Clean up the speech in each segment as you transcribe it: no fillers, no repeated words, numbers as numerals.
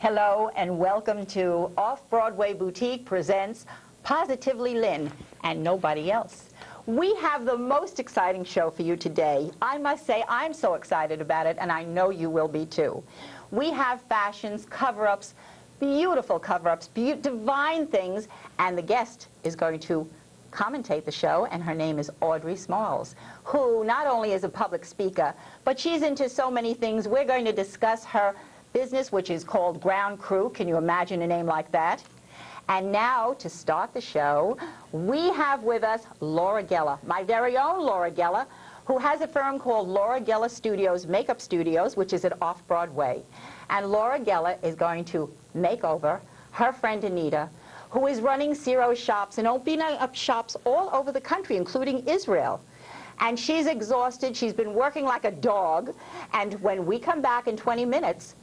Hello and welcome to Broadway Boutique presents Positively Lynn and nobody else. We have the most exciting show for you today. I must say I'm so excited about it, and I know you will be too. We have fashions, cover-ups, beautiful cover-ups, divine things, and the guest is going to commentate the show, and her name is Audrey Smaltz, who not only is a public speaker, but she's into so many things. We're going to discuss her business, which is called Ground Crew. Can you imagine a name like that? And now, to start the show, we have with us Laura Geller, my very own Laura Geller, who has a firm called Laura Geller Studios, Makeup Studios, which is at Off-Broadway. And Laura Geller is going to make over her friend Anita, who is running Zero shops and opening up shops all over the country, including Israel. And she's exhausted. She's been working like a dog. And when we come back in 20 minutes,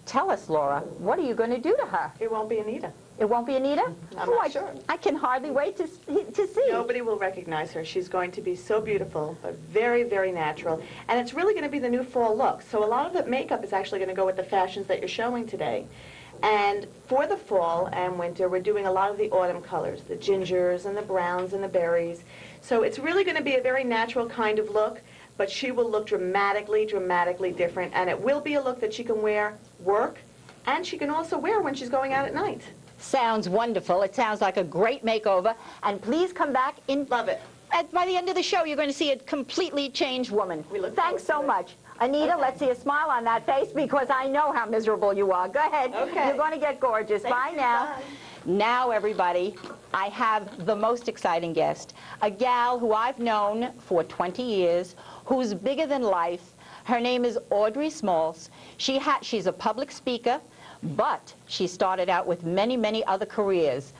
tell us, Laura, what are you going to do to her? It won't be Anita. It won't be Anita? I'm not sure. I can hardly wait to see. Nobody will recognize her. She's going to be so beautiful, but very, very natural. And it's really going to be the new fall look. So a lot of the makeup is actually going to go with the fashions that you're showing today. And for the fall and winter, we're doing a lot of the autumn colors, the gingers and the browns and the berries. So it's really going to be a very natural kind of look, but she will look dramatically, dramatically different. And it will be a look that she can wear work, and she can also wear when she's going out at night. Sounds wonderful. It sounds like a great makeover. And please come back in. Love it. By the end of the show, you're going to see a completely changed woman. Thanks so much. Anita, okay. Let's see a smile on that face, because I know how miserable you are. Go ahead. Okay. You're going to get gorgeous. Bye now. Bye. Now, everybody, I have the most exciting guest, a gal who I've known for 20 years, who's bigger than life. Her name is Audrey Smaltz. She's a public speaker, but she started out with many, many other careers.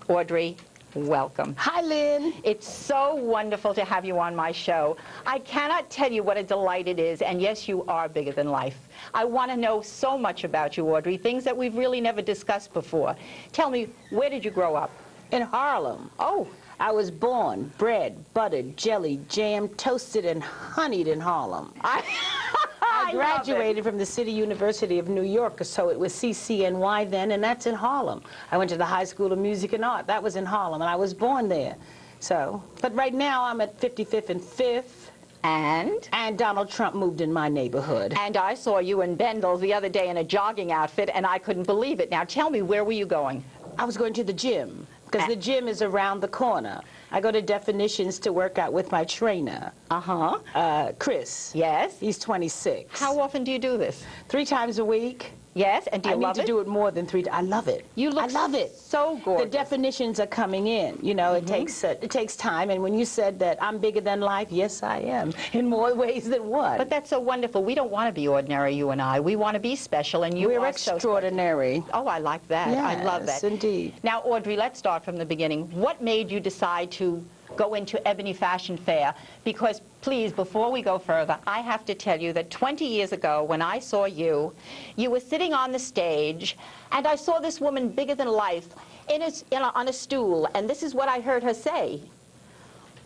Audrey, welcome. Hi, Lynn. It's so wonderful to have you on my show. I cannot tell you what a delight it is, and yes, you are bigger than life. I want to know so much about you, Audrey, things that we've really never discussed before. Tell me, where did you grow up? In Harlem. Oh. I was born, bred, buttered, jellied, jammed, toasted, and honeyed in Harlem. I graduated from the City University of New York, so it was CCNY then, and that's in Harlem. I went to the High School of Music and Art. That was in Harlem, and I was born there. So, but right now I'm at 55th and 5th. And Donald Trump moved in my neighborhood. And I saw you in Bendel's the other day in a jogging outfit, and I couldn't believe it. Now tell me, where were you going? I was going to the gym, because the gym is around the corner. I go to Definitions to work out with my trainer. Chris. Yes? He's 26. How often do you do this? 3 times a week. Yes, and do you love it? I need to do it more than 3 times. I love it. You look so gorgeous. The definitions are coming in. You know, it takes time. And when you said that I'm bigger than life, yes, I am, in more ways than one. But that's so wonderful. We don't want to be ordinary, you and I. We want to be special, and you We're are extraordinary. So oh, I like that. Yes, I love that. Indeed. Now, Audrey, let's start from the beginning. What made you decide to go into Ebony Fashion Fair? Because, please, before we go further, I have to tell you that 20 years ago, when I saw you, you were sitting on the stage, and I saw this woman bigger than life on a stool, and this is what I heard her say.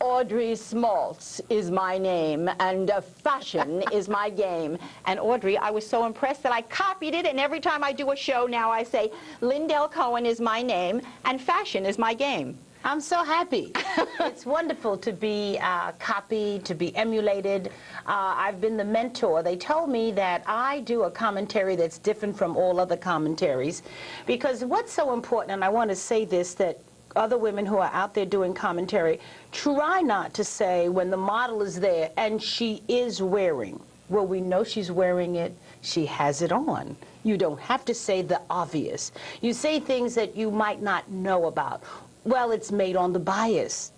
Audrey Smaltz is my name, and fashion is my game. And Audrey, I was so impressed that I copied it, and every time I do a show now I say, Lynn Dell Cohen is my name, and fashion is my game. I'm so happy. It's wonderful to be copied, to be emulated. I've been the mentor. They told me that I do a commentary that's different from all other commentaries, because what's so important, and I want to say this, that other women who are out there doing commentary, try not to say when the model is there and she is wearing. Well, we know she's wearing it. She has it on. You don't have to say the obvious. You say things that you might not know about. Well, it's made on the bias.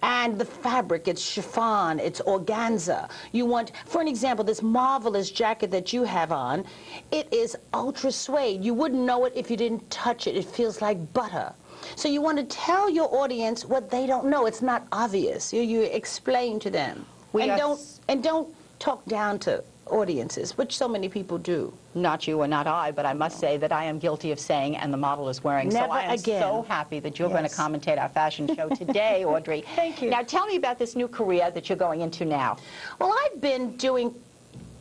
And the fabric, it's chiffon, it's organza. You want, for an example, this marvelous jacket that you have on, it is ultra suede. You wouldn't know it if you didn't touch it. It feels like butter. So you want to tell your audience what they don't know. It's not obvious. You explain to them. And don't talk down to audiences, which so many people do. Not you and not I, but I must say that I am guilty of saying, and the model is wearing. Never so I am again. So happy that you're going to commentate our fashion show today, Audrey. Thank you. Now tell me about this new career that you're going into now. Well, I've been doing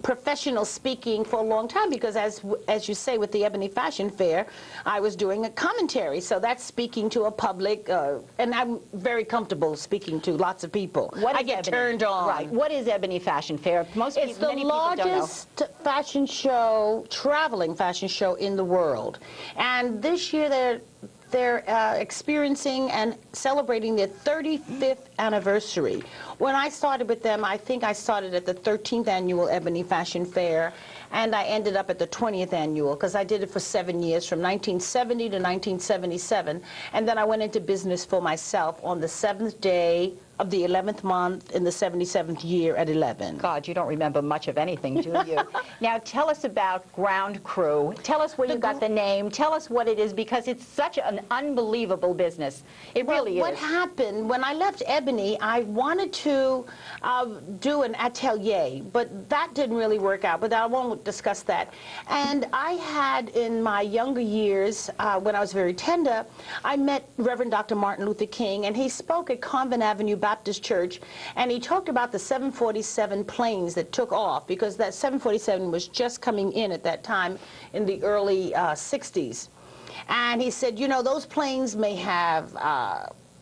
professional speaking for a long time because, as you say, with the Ebony Fashion Fair, I was doing a commentary. So that's speaking to a public, and I'm very comfortable speaking to lots of people. I get turned on. Right. What is Ebony Fashion Fair? It's the largest fashion show, traveling fashion show in the world. And this year they're experiencing and celebrating their 35th anniversary. When I started with them, I think I started at the 13th annual Ebony Fashion Fair, and I ended up at the 20th annual because I did it for 7 years, from 1970 to 1977. And then I went into business for myself on the 7th day of the 11th month in the 77th year at 11. God, you don't remember much of anything, do you? Now, tell us about Ground Crew. Tell us where you got the name. Tell us what it is, because it's such an unbelievable business. It really is. What happened, when I left Ebony, I wanted to do an atelier, but that didn't really work out, but I won't discuss that. And I had, in my younger years, when I was very tender, I met Reverend Dr. Martin Luther King, and he spoke at Convent Avenue Baptist Church, and he talked about the 747 planes that took off, because that 747 was just coming in at that time in the early 60s. And he said, you know, those planes may have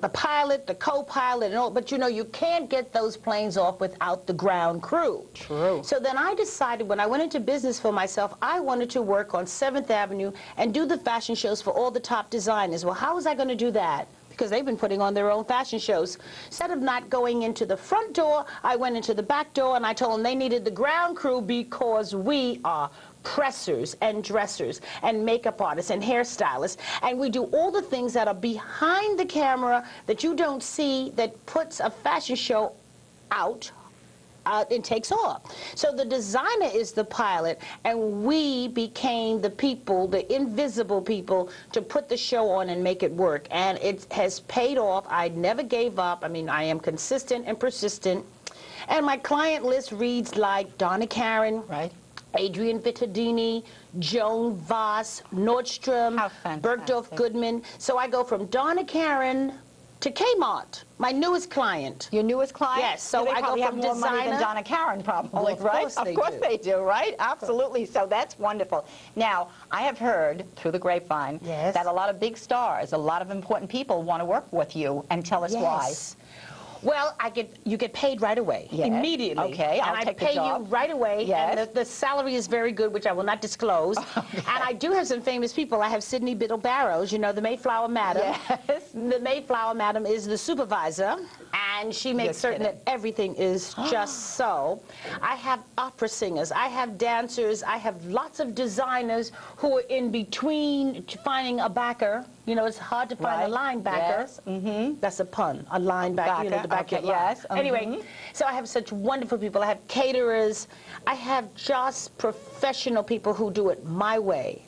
the pilot, the co-pilot, and all, but you know, you can't get those planes off without the ground crew. True. So then I decided, when I went into business for myself, I wanted to work on 7th Avenue and do the fashion shows for all the top designers. Well, how was I going to do that? Because they've been putting on their own fashion shows. Instead of not going into the front door, I went into the back door, and I told them they needed the ground crew because we are pressers and dressers and makeup artists and hairstylists, and we do all the things that are behind the camera that you don't see, that puts a fashion show out. It takes off. So the designer is the pilot, and we became the people, the invisible people, to put the show on and make it work. And it has paid off. I never gave up. I mean, I am consistent and persistent. And my client list reads like Donna Karan, right, Adrian Vittadini, Joan Voss, Nordstrom, Bergdorf Goodman. So I go from Donna Karan to Kmart, my newest client. Your newest client? Yes. So I go from have more designer money than Donna Karan, probably, well, of right? Course of course they do, right? Absolutely. So that's wonderful. Now, I have heard through the grapevine that a lot of big stars, a lot of important people want to work with you, and tell us why. Well, you get paid right away, immediately. Okay, and I pay you right away, and the salary is very good, which I will not disclose. And I do have some famous people. I have Sydney Biddle Barrows, you know, the Mayflower Madam. Yes. The Mayflower Madam is the supervisor, and she makes certain that everything is just so. I have opera singers, I have dancers, I have lots of designers who are in between finding a backer. You know, it's hard to find a linebacker. Yes. That's a pun, a linebacker, you know, the back of your line. Anyway, so I have such wonderful people. I have caterers. I have just professional people who do it my way.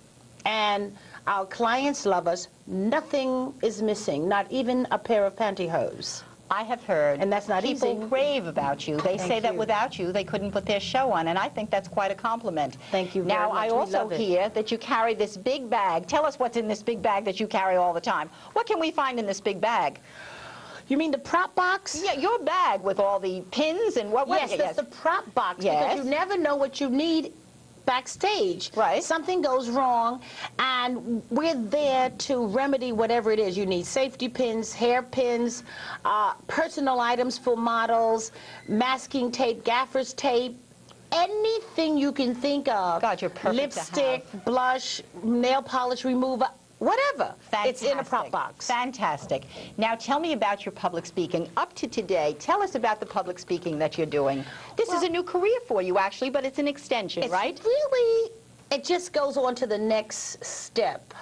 And our clients love us. Nothing is missing, not even a pair of pantyhose. I have heard, and that's not people easy. rave about you. They say that without you, they couldn't put their show on, and I think that's quite a compliment. Thank you very now, much. I also hear that you carry this big bag. Tell us what's in this big bag that you carry all the time. What can we find in this big bag? You mean the prop box? Yeah, your bag with all the pins and what? Yes, that's the prop box, because you never know what you need backstage. Right. Something goes wrong, and we're there to remedy whatever it is. You need safety pins, hair pins, personal items for models, masking tape, gaffer's tape, anything you can think of. God, you're perfect. Lipstick, blush, nail polish remover, whatever. Fantastic. It's in a prop box. Fantastic. Now tell me about your public speaking. Up to today, tell us about the public speaking that you're doing. This is a new career for you, actually, but it's an extension, right? Really, it just goes on to the next step.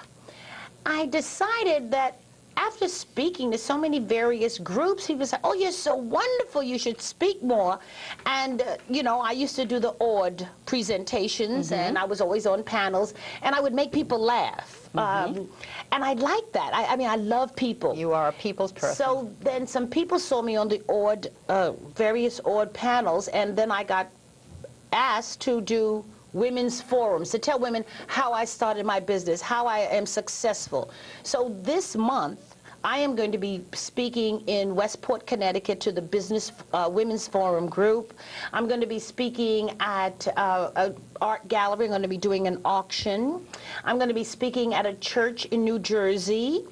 I decided that after speaking to so many various groups, he was like, oh, you're so wonderful, you should speak more. And, you know, I used to do the odd presentations, and I was always on panels, and I would make people laugh. And I like that. I mean, I love people. You are a people's person. So then some people saw me on the odd, various odd panels, and then I got asked to do women's forums, to tell women how I started my business, how I am successful. So this month, I am going to be speaking in Westport, Connecticut to the Business Women's Forum group. I'm going to be speaking at an art gallery. I'm going to be doing an auction. I'm going to be speaking at a church in New Jersey.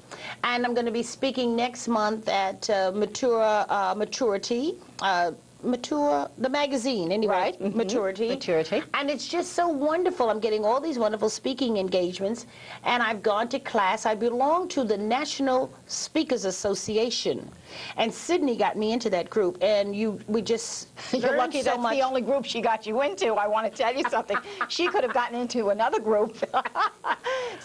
And I'm going to be speaking next month at Maturity. The magazine, anyway, Right. Mm-hmm. Maturity. And it's just so wonderful. I'm getting all these wonderful speaking engagements, and I've gone to class. I belong to the National Speakers Association, and Sydney got me into that group, and we just You're lucky so that's much. the only group she got you into. I want to tell you something. She could have gotten into another group.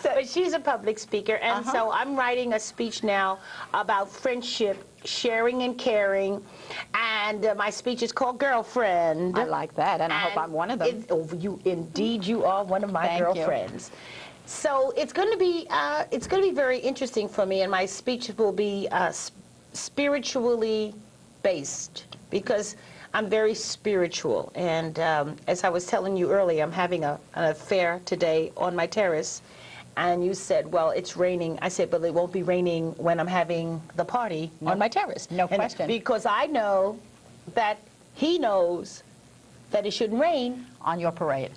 But she's a public speaker, and so I'm writing a speech now about friendship, sharing and caring, and my speech is called Girlfriend. I like that, and I hope I'm one of them. Indeed, you are one of my Thank you. girlfriends. So it's going to be very interesting for me, and my speech will be spiritually based, because I'm very spiritual. And as I was telling you earlier, I'm having an affair today on my terrace. And you said, well, it's raining. I said, but it won't be raining when I'm having the party on my terrace. No question. Because I know that he knows that it shouldn't rain On your parade.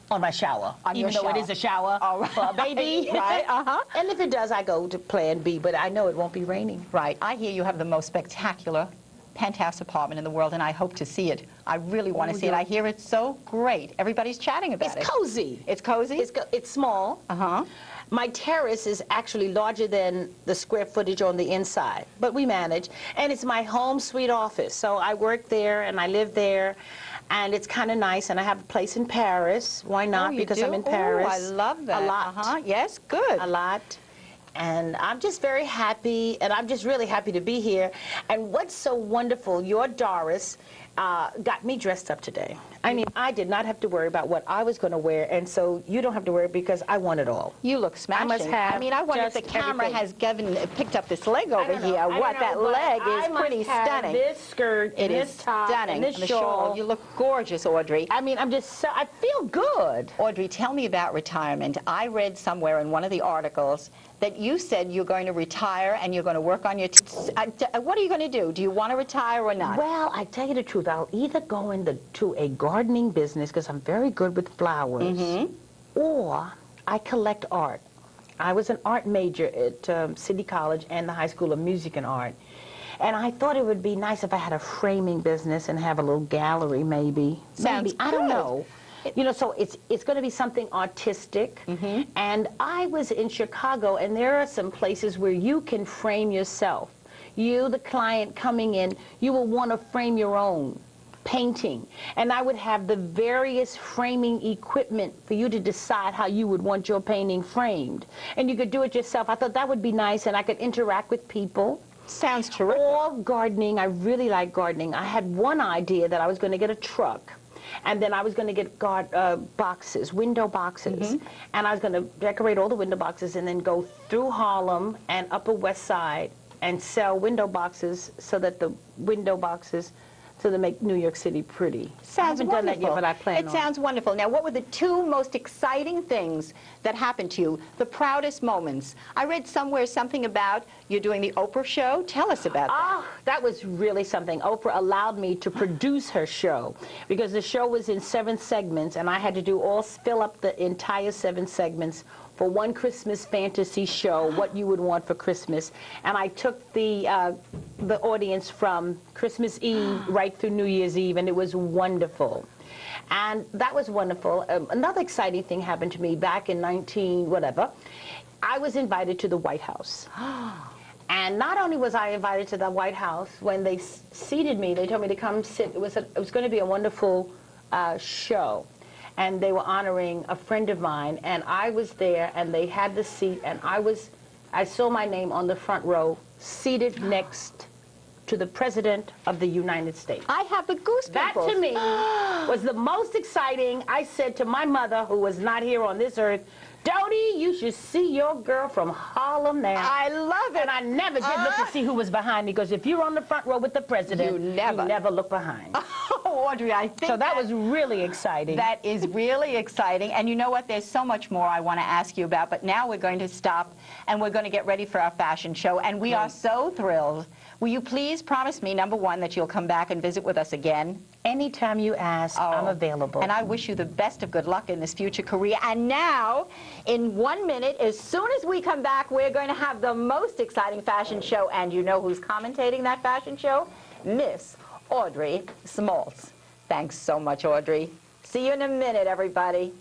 on my shower. On your even though shower. it is a shower for a baby. Right, And if it does, I go to plan B, but I know it won't be raining. Right. I hear you have the most spectacular penthouse apartment in the world, and I hope to see it. I really want to see it. I hear it's so great. Everybody's chatting about it. It's cozy. It's cozy? It's small. Uh-huh. My terrace is actually larger than the square footage on the inside, but we manage. And it's my home sweet office. So I work there and I live there, and it's kind of nice. And I have a place in Paris. Why not? Oh, you because do? I'm in Paris. Oh, I love that. A lot. Yes, good. A lot. And I'm just very happy, and I'm just really happy to be here. And what's so wonderful, your Doris got me dressed up today. I mean, I did not have to worry about what I was going to wear, and so you don't have to worry because I want it all. You look smashing. I must have I mean, I wonder if the just camera everything. has picked up this leg over here. I What, don't that know, but leg I is must pretty have stunning. This skirt, It this is top, stunning. and this the shawl. You look gorgeous, Audrey. I mean, I'm just so, I feel good. Audrey, tell me about retirement. I read somewhere in one of the articles that you said you're going to retire and you're going to work on your... what are you going to do? Do you want to retire or not? Well, I tell you the truth, I'll either go into a gardening business, because I'm very good with flowers, or I collect art. I was an art major at City College and the High School of Music and Art. And I thought it would be nice if I had a framing business and have a little gallery, maybe. Sounds I don't good. know. You know, so it's going to be something artistic. And I was in Chicago, and there are some places where you can frame yourself. You, the client coming in, you will want to frame your own painting. And I would have the various framing equipment for you to decide how you would want your painting framed. And you could do it yourself. I thought that would be nice, and I could interact with people. Sounds terrific. Or gardening. I really like gardening. I had one idea that I was going to get a truck. And then I was going to get boxes, window boxes. And I was going to decorate all the window boxes and then go through Harlem and Upper West Side and sell window boxes so that the window boxes, so they make New York City pretty. Sounds I haven't wonderful. done that yet, but I plan on. It sounds wonderful. Now, what were the two most exciting things that happened to you? The proudest moments? I read somewhere something about you're doing the Oprah show. Tell us about that. Ah, that was really something. Oprah allowed me to produce her show because the show was in 7 segments, and I had to fill up the entire 7 segments for one Christmas fantasy show, what you would want for Christmas. And I took the audience from Christmas Eve right through New Year's Eve, and it was wonderful. And that was wonderful. Another exciting thing happened to me back in 19-whatever. I was invited to the White House. And not only was I invited to the White House, when they seated me, they told me to come sit. It was going to be a wonderful show. And they were honoring a friend of mine, and I was there, and they had the seat, and I saw my name on the front row, seated next to the President of the United States. I have the goosebumps. That to me was the most exciting. I said to my mother, who was not here on this earth, Dodie, you should see your girl from Harlem now. I love it. And I never did look to see who was behind me, because if you're on the front row with the president, You never look behind. Oh, Audrey, I think So that was really exciting. that is really exciting. And you know what? There's so much more I want to ask you about, but now we're going to stop and we're going to get ready for our fashion show. And we are so thrilled. Will you please promise me, number one, that you'll come back and visit with us again? Anytime you ask, I'm available. And I wish you the best of good luck in this future career. And now, in 1 minute, as soon as we come back, we're going to have the most exciting fashion show. And you know who's commentating that fashion show? Miss Audrey Smaltz. Thanks so much, Audrey. See you in a minute, everybody.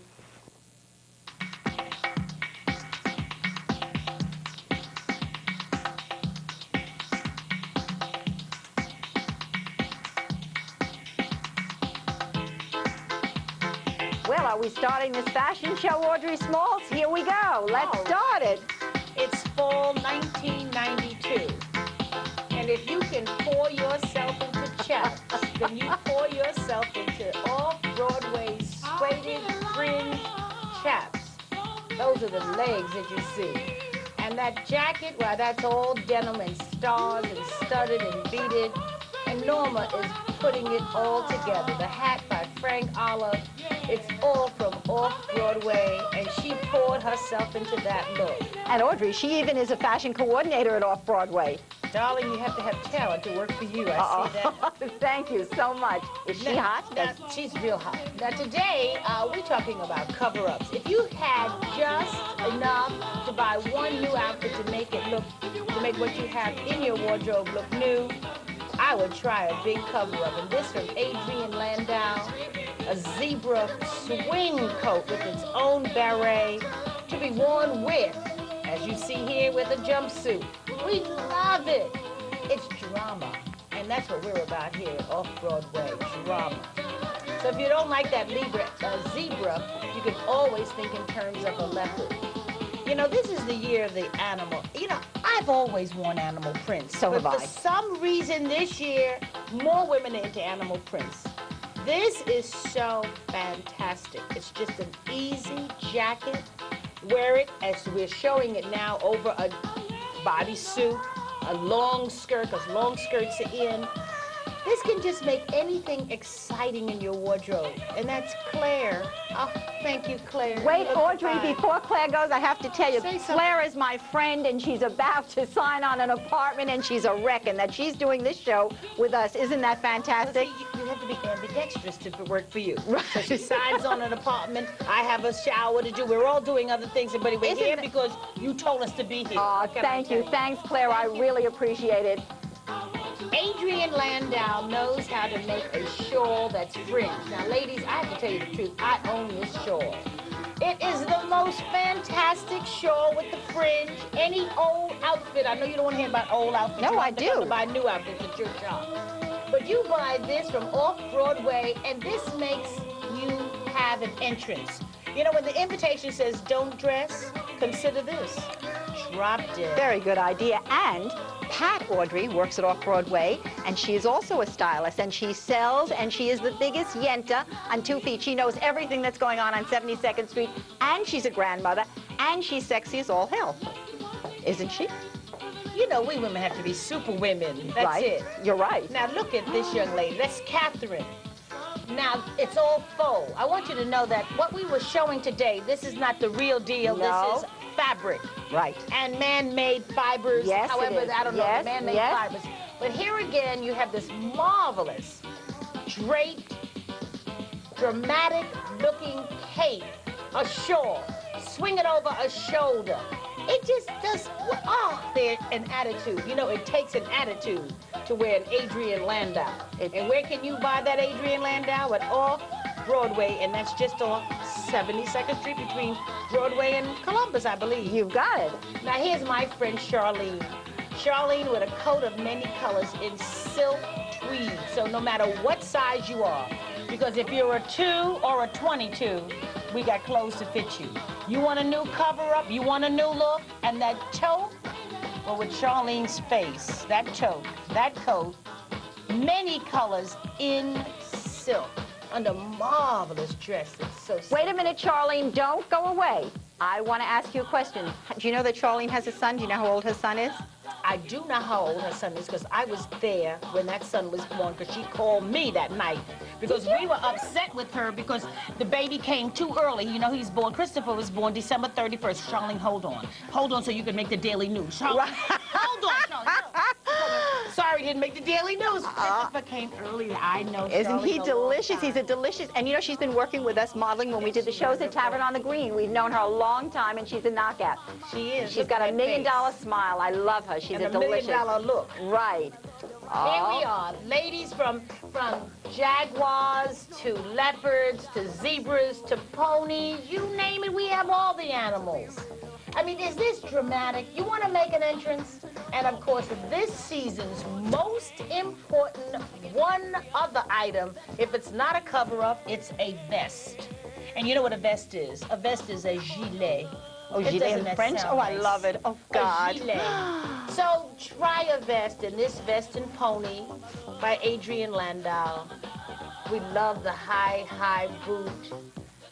Well, are we starting this fashion show, Audrey Smaltz? Here we go. Let's start it. It's fall 1992. And if you can pour yourself into chaps, then you pour yourself into off-Broadway suede fringe chaps. Those are the legs that you see. And that jacket, well, that's all denim and stars and studded and beaded. And Norma is putting it all together. The hat by Frank Olive. It's all from off-Broadway, and she poured herself into that look. And Audrey, she even is a fashion coordinator at Off-Broadway. Darling, you have to have talent to work for you. I see that. Thank you so much. Is she hot? Now, she's real hot. Now, today, we're talking about cover-ups. If you had just enough to buy one new outfit to make it look, to make what you have in your wardrobe look new, I would try a big cover-up. And this from Adrian Landau, a zebra swing coat with its own beret to be worn with, as you see here, with a jumpsuit. We love it. It's drama, and that's what we're about here at Off-Broadway, drama. So if you don't like that zebra, you can always think in terms of a leopard. You know, this is the year of the animal. You know, I've always worn animal prints. So have but I. for some reason this year, more women are into animal prints. This is so fantastic. It's just an easy jacket. Wear it as we're showing it now over a bodysuit, a long skirt, because long skirts are in. This can just make anything exciting in your wardrobe. And that's Claire. Oh, thank you, Claire. Wait, You look Audrey, fine. before Claire goes, I have to tell you, Say something. Claire is my friend, and she's about to sign on an apartment, and she's a wreck, and that she's doing this show with us. Isn't that fantastic? Well, see, you have to be ambidextrous to work for you. Right. So she signs on an apartment. I have a shower to do. We're all doing other things, but we're here because you told us to be here. Oh, What can I thank you. tell Thanks, Claire. I really appreciate it. Adrian Landau knows how to make a shawl that's fringed. Now, ladies, I have to tell you the truth. I own this shawl. It is the most fantastic shawl with the fringe. Any old outfit. I know you don't want to hear about old outfits. No, You I want to come do. to buy new outfits at your shop. But you buy this from Off-Broadway, and this makes you have an entrance. You know, when the invitation says, don't dress, consider this. Drop dead. Very good idea. And Pat, Audrey, works at Off-Broadway, and she is also a stylist, and she sells, and she is the biggest yenta on 2 feet. She knows everything that's going on 72nd Street, and she's a grandmother, and she's sexy as all hell. Isn't she? You know, we women have to be super women. That's right. it. You're right. Now, look at this young lady. That's Catherine. Now, it's all faux. I want you to know that what we were showing today, this is not the real deal. No. This is fabric. Right. And man-made fibers. Yes, it however, is. I don't know, Yes, man-made yes. fibers. But here again, you have this marvelous, draped, dramatic-looking cape, a shawl, swing it over a shoulder. It just does, there's an attitude. You know, it takes an attitude to wear an Adrian Landau. And where can you buy that Adrian Landau? At Off-Broadway, and that's just off 72nd Street between Broadway and Columbus, I believe. You've got it. Now here's my friend Charlene. Charlene with a coat of many colors in silk tweed. So no matter what size you are, because if you're a 2 or a 22, we got clothes to fit you. You want a new cover-up, you want a new look, and that tote, but with Charlene's face, that toque, that coat, many colors in silk, under marvelous dresses. So Wait a minute, Charlene, don't go away. I want to ask you a question. Do you know that Charlene has a son? Do you know how old her son is? I do know how old her son is because I was there when that son was born because she called me that night because we were upset with her because the baby came too early. You know, he's born, Christopher was born December 31st. Charlene, hold on. Hold on so you can make the Daily News. Charlene, hold on, Charlene. No. Sorry, didn't make the Daily News. Christopher came early. I know, Isn't Charlene, he delicious? He's a delicious, and you know, she's been working with us modeling when we did the shows at Tavern on the Green. We've known her a long time, and she's a knockout. She is. She's got a $1 million smile. I love her. She's and a delicious. $1 million look. Right. Here we are, ladies from jaguars to leopards to zebras to ponies, you name it, we have all the animals. I mean, is this dramatic? You want to make an entrance? And of course, this season's most important one other item, if it's not a cover-up, it's a vest. And you know what a vest is? A vest is a gilet. Oh, gilet in French? Oh, I love it. Oh, God. A gilet. So try a vest, and this Vest and Pony by Adrian Landau. We love the high boot.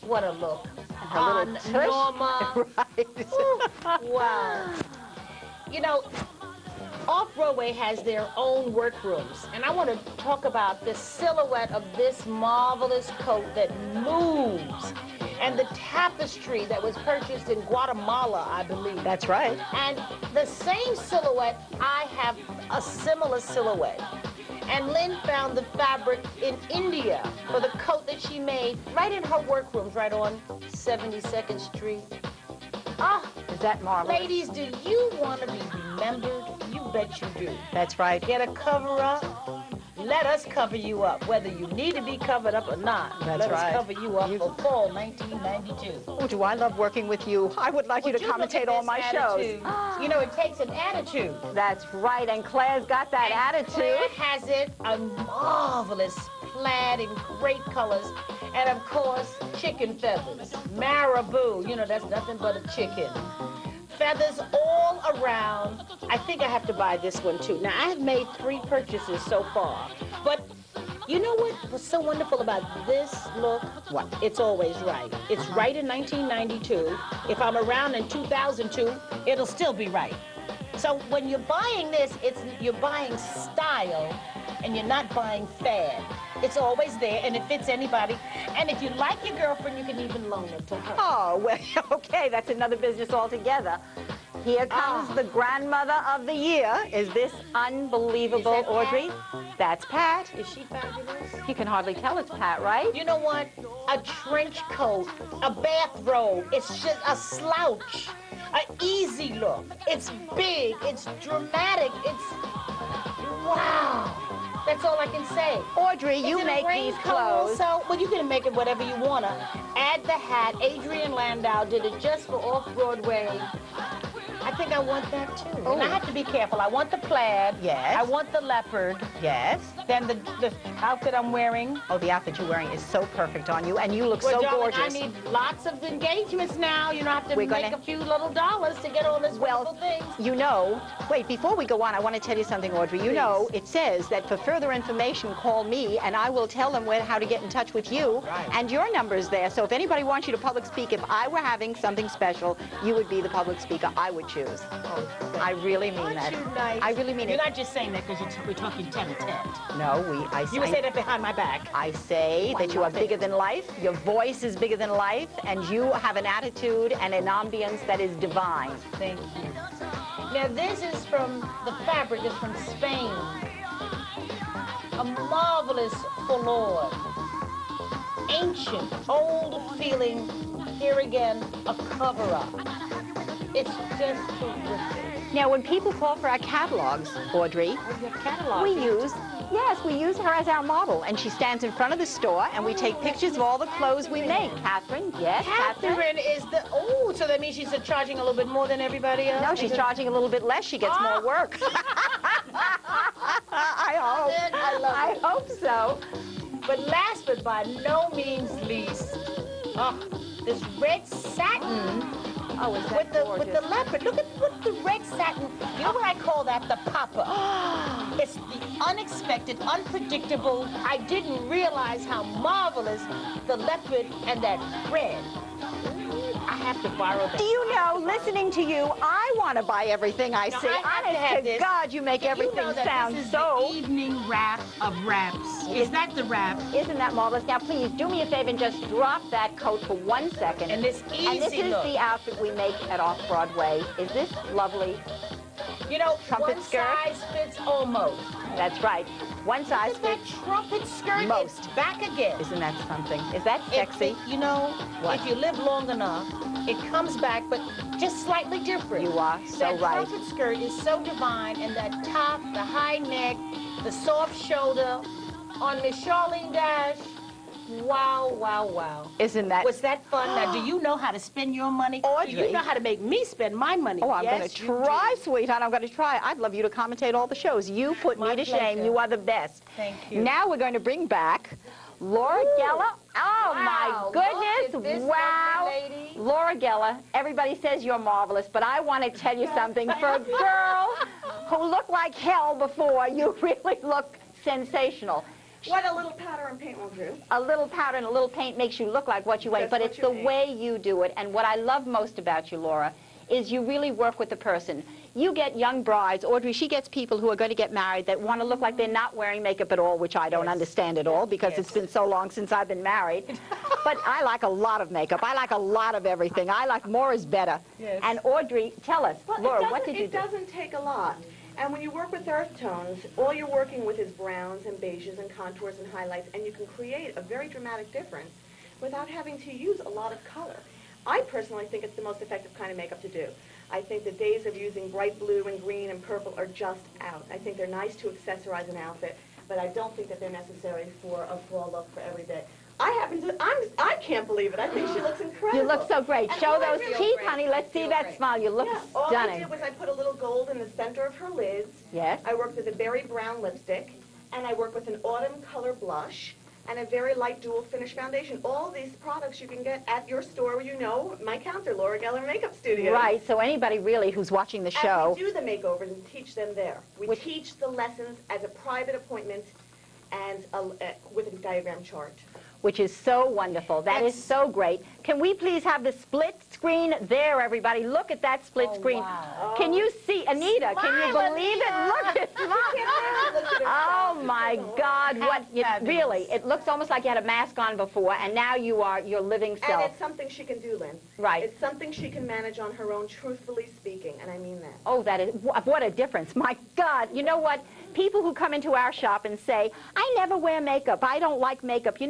What a look. Her little tush. Norma. Right. Ooh, wow. You know, Off-Broadway has their own workrooms, and I want to talk about the silhouette of this marvelous coat that moves, and the tapestry that was purchased in Guatemala, I believe. That's right. And the same silhouette, I have a similar silhouette. And Lynn found the fabric in India for the coat that she made right in her workrooms, right on 72nd Street. Ah, is that marvelous? Ladies, do you want to be remembered? You bet you do. That's right. Get a cover up. Let us cover you up, whether you need to be covered up or not. That's Let right. us cover you up for fall 1992. Oh, do I love working with you. I would like you to commentate all my shows. You know, it takes an attitude. That's right, and Claire's got that attitude. Claire has it, a marvelous plaid in great colors, and of course, chicken feathers. Marabou, you know, that's nothing but a chicken. Feathers all around. I think I have to buy this one too. Now, I have made 3 purchases so far, but you know what was so wonderful about this look? What? It's always right. It's right in 1992. If I'm around in 2002, it'll still be right. So when you're buying this, you're buying style, and you're not buying fad. It's always there, and it fits anybody. And if you like your girlfriend, you can even loan it to her. Oh, well, okay, that's another business altogether. Here comes the grandmother of the year. Is this unbelievable, Is that Audrey? That's Pat. Is she fabulous? You can hardly tell it's Pat, right? You know what? A trench coat, a bathrobe, it's just a slouch, an easy look. It's big, it's dramatic, it's, wow. That's all I can say. Audrey, you make these clothes. So, well, you can make it whatever you want to. Add the hat. Adrian Landau did it just for Off-Broadway. I think I want that too. Oh. And I have to be careful. I want the plaid. Yes. I want the leopard. Yes. Then the outfit I'm wearing. Oh, the outfit you're wearing is so perfect on you, and you look Well, so darling, gorgeous. I need lots of engagements now. You know, I have to We're make gonna- a few little dollars to get all this wonderful things. You know, wait, before we go on, I want to tell you something, Audrey. You Please. know, it says that for further information, call me, and I will tell them how to get in touch with you. Right. And your number's there. So if anybody wants you to public speak, if I were having something special, you would be the public speaker I would choose. Oh, I really mean aren't that. you nice? I really mean You're it. not just saying that because we're talking tete-a-tete. No, You would say that behind my back. I say that you are bigger than life, your voice is bigger than life, and you have an attitude and an ambience that is divine. Thank you. Now this is from, the fabric is from Spain. A marvelous foulard. Ancient, old feeling, here again, a cover-up. It's just terrific. Now, when people call for our catalogs, Audrey, Oh, you have catalogs. we use her as our model, and she stands in front of the store, and we take pictures of all the clothes we make. Catherine, yes, Catherine is the, oh, so that means she's charging a little bit more than everybody else? No, she's charging a little bit less. She gets more work. I hope so. But last but by no means least, this red satin Oh, is that with the gorgeous? leopard. Look at what the red satin. You know what I call that? The popper. It's the unexpected, unpredictable. I didn't realize how marvelous the leopard and that red. I have to borrow that. Do you know, listening to you, I want to buy everything I Now, see. I have to have Honest to this. God, you make You everything know that sound this is so... the evening wrap of wraps. Is that the wrap? Isn't that marvelous? Now, please, do me a favor and just drop that coat for 1 second. And this easy And this is look. the outfit we make at Off-Broadway. Is this lovely? You know, Trumpet one skirt? size fits almost. That's right. One size Look at fits. that trumpet skirt. Most. It's back again. Isn't that something? Is that sexy? You know, What? if you live long enough, it comes back, but just slightly different. You are so that right. trumpet skirt is so divine, and that top, the high neck, the soft shoulder, on Miss Charlene Dash. Wow, wow, wow. Isn't that... Was that fun? Now, do you know how to spend your money? Audrey. Do you know how to make me spend my money? Oh, I'm going Yes, to you try, do. sweetheart. I'm going to try. I'd love you to commentate all the shows. You put My me to shame. pleasure. You are the best. Thank you. Now we're going to bring back Laura Geller. Oh, Wow, my goodness. look at this Wow. lovely lady. Laura Geller, everybody says you're marvelous, but I want to tell you something. For a girl who looked like hell before, you really look sensational. What a little powder and paint will do. A little powder and a little paint makes you look like what you ain't, That's but what it's you the ain't. way you do it. And what I love most about you, Laura, is you really work with the person. You get young brides, Audrey, she gets people who are going to get married that want to look like they're not wearing makeup at all, which I don't Yes. understand at all because Yes. it's been so long since I've been married. But I like a lot of makeup. I like a lot of everything. I like more is better. Yes. And Audrey, tell us, Well, Laura, what did you it do? doesn't take a lot. And when you work with earth tones, all you're working with is browns and beiges and contours and highlights, and you can create a very dramatic difference without having to use a lot of color. I personally think it's the most effective kind of makeup to do. I think the days of using bright blue and green and purple are just out. I think they're nice to accessorize an outfit, but I don't think that they're necessary for a fall look for every day. I can't believe it. I think she looks incredible. You look so great. And Show all I those really- teeth, honey. Let's see that smile. You look Yeah, all I stunning. did was I put a little gold in the center of her lids. Yes. I worked with a berry brown lipstick, and I worked with an autumn color blush, and a very light dual finish foundation. All these products you can get at your store, you know, my counter, Laura Geller Makeup Studio. Right, so anybody really who's watching the show... And we do the makeovers and teach them there. We Which- teach the lessons as a private appointment and with a diagram chart. which is so wonderful. That is so great. Can we please have the split screen there, everybody? Look at that split screen. wow. Can you see, Anita, can you Smile, believe it? Anita. Look at smile. Oh, my God. What? It, fabulous. really, it looks almost like you had a mask on before, and now you are your living And self. it's something she can do, Lynn. Right. It's something she can manage on her own, truthfully speaking, and I mean that. Oh, that is, what a difference. My God. You know what? People who come into our shop and say, I never wear makeup. I don't like makeup. You know